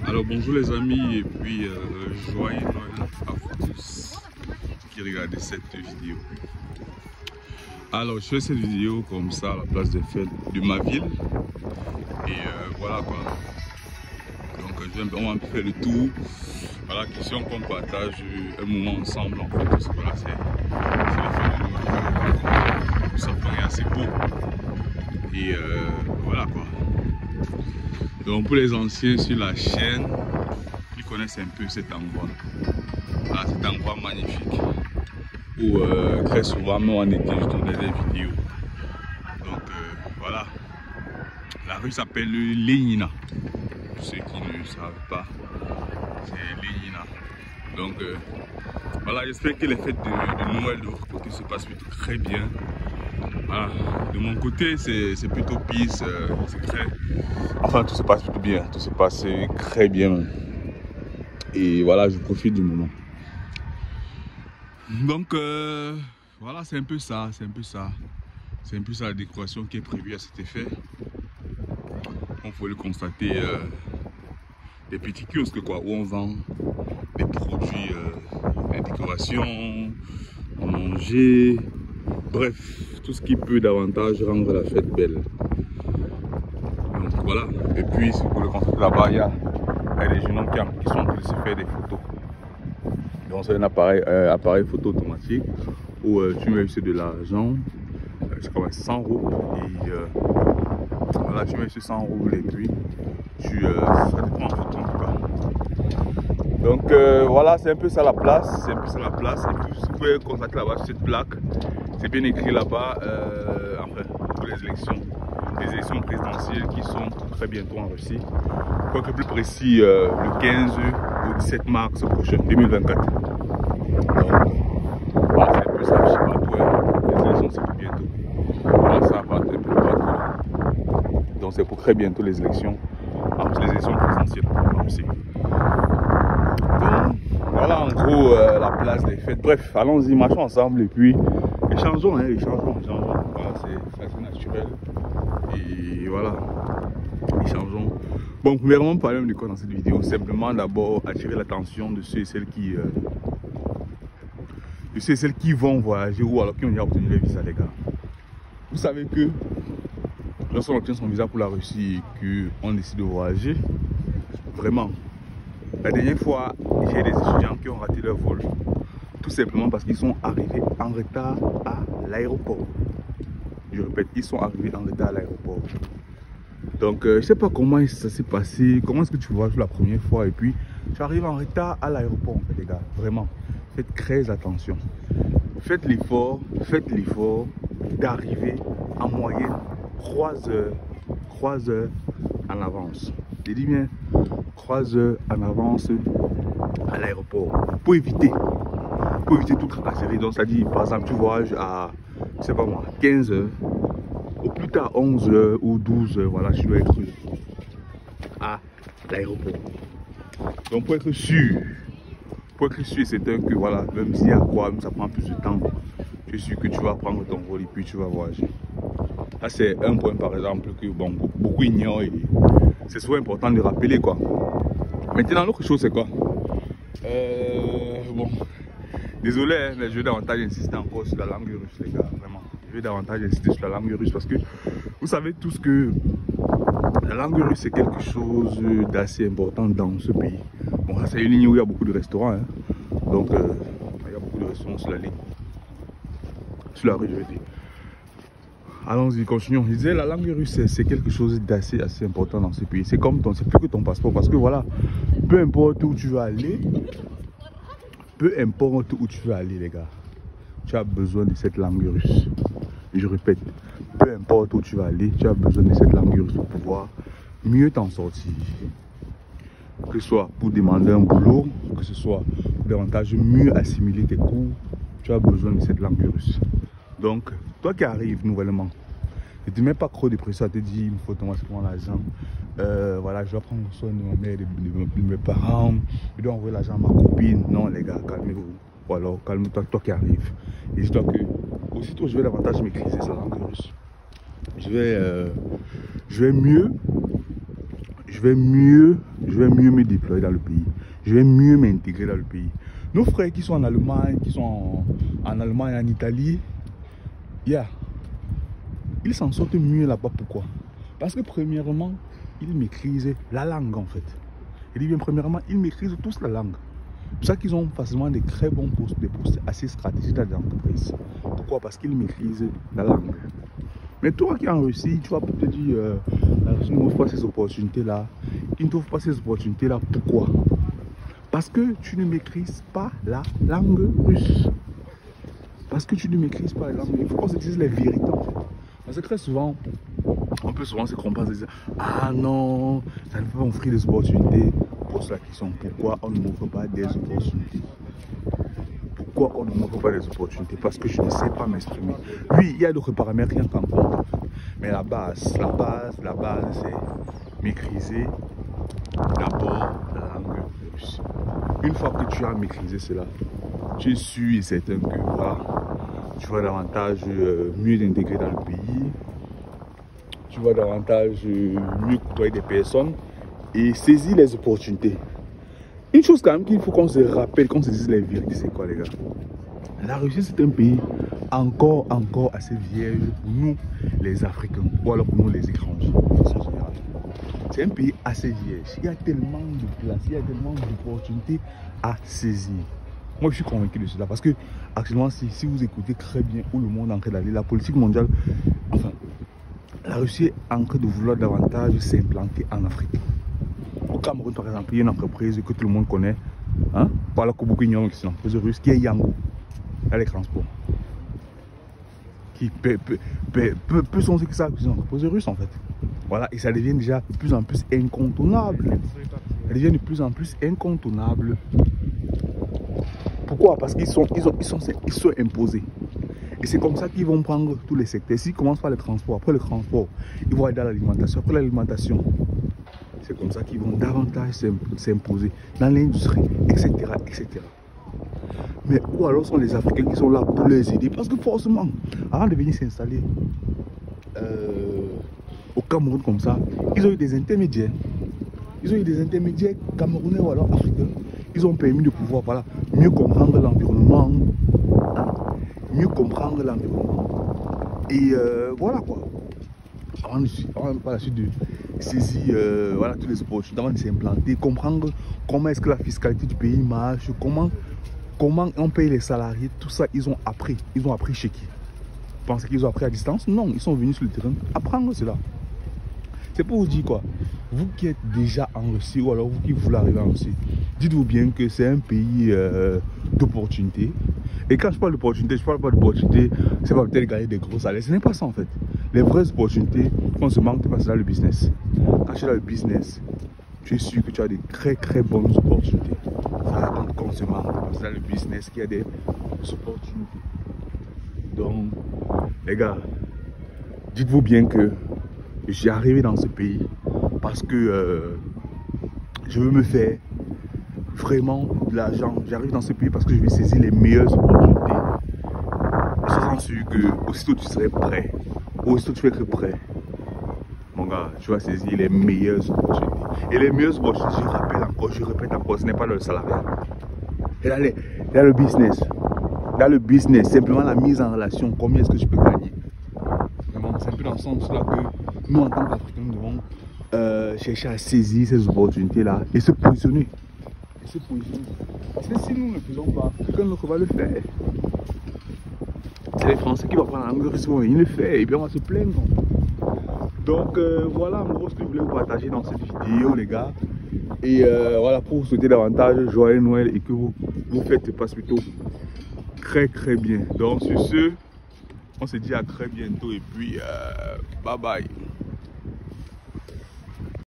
Alors bonjour les amis et puis joyeux Noël à vous tous qui regardez cette vidéo. Alors je fais cette vidéo comme ça à la place des fêtes de ma ville et voilà quoi. Donc on va un peu faire le tour. Voilà, question qu'on partage un moment ensemble en fait parce que voilà c'est la fête de Noël. Ça paraît assez beau et voilà quoi. Donc pour les anciens sur la chaîne, ils connaissent un peu cet endroit. Voilà, cet endroit magnifique où très souvent moi en été je tournais des vidéos. Donc voilà, la rue s'appelle Lénina. Pour ceux qui ne savent pas, c'est Lénina. Donc voilà, j'espère que les fêtes de Noël de votre côté se passent plutôt très bien. Voilà. De mon côté, c'est plutôt peace, c'est très... Enfin, tout se passe plutôt bien, tout se passe très bien. Et voilà, je profite du moment. Donc, voilà, c'est un peu ça, c'est un peu ça. C'est un peu ça la décoration qui est prévue à cet effet. On peut le constater, des petits kiosques quoi, où on vend des produits, la décoration, à manger, bref, tout ce qui peut davantage rendre la fête belle. Donc voilà, et puis si vous le constatez là-bas, il y a des jeunes hommes qui sont en train de se faire des photos. Donc c'est un appareil photo automatique où tu mets de l'argent, c'est comme 100 roubles et voilà, tu mets 100 roubles et puis ça te prend en photo en tout cas. Donc voilà, c'est un peu ça la place, c'est un peu ça la place. Et puis vous pouvez constater là-bas cette plaque, c'est bien écrit là-bas, enfin pour les élections présidentielles qui sont très bientôt en Russie. Quoique plus précis, le 15 au 17 mars prochain, 2024. Donc voilà, c'est un peu ça, je sais pas toi, les élections c'est pour bientôt. Voilà, ça va un peu partout. Donc c'est pour très bientôt les élections, en plus les élections présidentielles en Russie. Donc voilà en gros la place des fêtes. Bref, allons-y, marchons ensemble et puis échangeons, hein, échangeons. Voilà, c'est naturel. Et voilà, échangeons. Bon, premièrement, pas même de quoi dans cette vidéo, simplement d'abord attirer l'attention de ceux et celles qui vont voyager ou alors qui ont déjà obtenu le visa, les gars. Vous savez que lorsqu'on obtient son visa pour la Russie et qu'on décide de voyager, vraiment, la dernière fois, j'ai des étudiants qui ont raté leur vol, tout simplement parce qu'ils sont arrivés en retard à l'aéroport. Je répète, ils sont arrivés en retard à l'aéroport. Donc, je ne sais pas comment ça s'est passé, comment est-ce que tu voyages la première fois et puis tu arrives en retard à l'aéroport, en fait, les gars. Vraiment, faites très attention. Faites l'effort d'arriver en moyenne 3 heures en avance. Je dis bien 3 heures en avance à l'aéroport pour éviter toute tracasserie. Donc, ça dit, par exemple, tu voyages à, je sais pas moi, 15 heures. Au plus tard 11 heures ou 12 heures, voilà, tu dois être à l'aéroport. Donc pour être sûr et certain que voilà, même s'il y a quoi, même ça prend plus de temps, je suis sûr que tu vas prendre ton vol et puis tu vas voyager. Là c'est un point par exemple que bon, beaucoup ignorent et c'est souvent important de rappeler quoi. Maintenant l'autre chose c'est quoi? Bon, désolé, hein, mais je vais davantage insister encore sur la langue russe les gars, vraiment. Je vais davantage insister sur la langue russe parce que vous savez tous que la langue russe c'est quelque chose d'assez important dans ce pays. Bon, c'est une ligne où il y a beaucoup de restaurants, hein. Donc il y a beaucoup de restaurants sur la ligne, sur la rue je vais dire. Allons-y, continuons. Je disais la langue russe c'est quelque chose d'assez important dans ce pays. C'est comme c'est plus que ton passeport parce que voilà, peu importe où tu vas aller, les gars, tu as besoin de cette langue russe. Je répète, peu importe où tu vas aller, tu as besoin de cette langue russe pour pouvoir mieux t'en sortir. Que ce soit pour demander un boulot, que ce soit pour davantage mieux assimiler tes cours, tu as besoin de cette langue russe. Donc, toi qui arrives nouvellement, ne te mets pas trop de pression à te dire, il me faut automatiquement l'argent. Voilà, je dois prendre soin de ma mère, de mes parents, je dois envoyer l'argent à ma copine. Non les gars, calmez-vous. Ou alors, calme-toi, toi qui arrives. Et dis-toi que, aussitôt je vais davantage maîtriser sa langue russe. Je vais je vais mieux me déployer dans le pays. Je vais mieux m'intégrer dans le pays. Nos frères qui sont en Allemagne, qui sont en Allemagne, en Italie, ils s'en sortent mieux là-bas. Pourquoi? Parce que premièrement, ils maîtrisent la langue en fait. Je dis bien premièrement, ils maîtrisent tous la langue. C'est pour ça qu'ils ont facilement des très bons postes, des postes assez stratégiques dans l'entreprise. Pourquoi? Parce qu'ils maîtrisent la langue. Mais toi qui es en Russie, tu vas peut-être dire la Russie ne trouve pas ces opportunités-là. Ils ne trouvent pas ces opportunités-là. Pourquoi? Parce que tu ne maîtrises pas la langue russe. Parce que tu ne maîtrises pas la langue. Il faut qu'on se dise les vérités en fait. Parce que très souvent, on peut souvent se comprendre et se dire ah non, ça ne peut pas offrir des opportunités. Pose la question, pourquoi on ne m'offre pas des opportunités? Pourquoi on ne m'offre pas des opportunités? Parce que je ne sais pas m'exprimer. Oui, il y a d'autres paramètres qui entrent en compte. Mais la base, c'est maîtriser d'abord la langue russe. Une fois que tu as maîtrisé cela, je suis certain que voilà, tu vas davantage mieux t'intégrer dans le pays. Tu vas davantage mieux côtoyer des personnes et saisir les opportunités. Une chose quand même qu'il faut qu'on se rappelle, qu'on se dise les vérités, c'est quoi les gars? La Russie c'est un pays encore assez vierge pour nous les Africains, ou alors pour nous les étrangers de façon générale. C'est un pays assez vierge. Il y a tellement de place, il y a tellement d'opportunités à saisir. Moi je suis convaincu de cela parce que actuellement si vous écoutez très bien où le monde est en train d'aller, la politique mondiale, enfin la Russie est en train de vouloir davantage s'implanter en Afrique. Au Cameroun, par exemple, il y a une entreprise que tout le monde connaît. Hein? Voilà que beaucoup ignorent que c'est une entreprise russe qui est Yango. Là, les transports. Qui peut songer que ça, c'est une entreprise russe en fait. Voilà, et ça devient déjà de plus en plus incontournable. Ça devient de plus en plus incontournable. Pourquoi? Parce qu'ils sont imposés. Et c'est comme ça qu'ils vont prendre tous les secteurs. S'ils commencent par le transport, après le transport, ils vont aller dans l'alimentation, après l'alimentation. C'est comme ça qu'ils vont davantage s'imposer dans l'industrie, etc., etc. Mais où alors sont les Africains qui sont là pour les aider? Parce que forcément, avant de venir s'installer au Cameroun comme ça, ils ont eu des intermédiaires. Ils ont eu des intermédiaires camerounais ou alors africains. Ils ont permis de pouvoir voilà, mieux comprendre l'environnement. Mieux comprendre l'environnement. Et voilà quoi. Avant par la suite de saisir voilà, toutes les opportunités, avant de s'implanter, comprendre comment est-ce que la fiscalité du pays marche, comment on paye les salariés, tout ça, ils ont appris. Ils ont appris chez qui? Vous pensez qu'ils ont appris à distance? Non, ils sont venus sur le terrain apprendre cela. C'est pour vous dire quoi? Vous qui êtes déjà en Russie ou alors vous qui voulez arriver en Russie, dites-vous bien que c'est un pays d'opportunités. Et quand je parle d'opportunités, je parle pas d'opportunités, c'est pas peut-être gagner des gros salaires. Ce n'est pas ça en fait. Les vraies opportunités, on se manque parce que c'est dans le business. Quand tu es dans le business, tu es sûr que tu as des très bonnes opportunités. Ça va attendre qu'on se manque parce que c'est dans le business qu'il y a des opportunités. Donc, les gars, dites-vous bien que je suis arrivé dans ce pays parce que je veux me faire vraiment de l'argent. J'arrive dans ce pays parce que je vais saisir les meilleures opportunités. Je suis sûr que aussitôt tu serais prêt, aussitôt tu vas être prêt, mon gars, tu vas saisir les meilleures opportunités. Et les meilleures opportunités, je répète encore, ce n'est pas le salariat. Et là, le business. Dans le business, simplement la mise en relation, combien est-ce que tu peux gagner. C'est un peu dans ce sens-là que nous, en tant qu'Africains, nous devons chercher à saisir ces opportunités-là et se positionner. Parce que si nous ne le faisons pas, quelqu'un d'autre va le faire. C'est les Français qui vont prendre la langue russe, ils le font et puis on va se plaindre. Donc voilà en gros ce que je voulais vous partager dans cette vidéo les gars. Et voilà pour vous souhaiter davantage joyeux Noël et que vous faites passe plutôt très bien. Donc sur ce, on se dit à très bientôt et puis bye bye.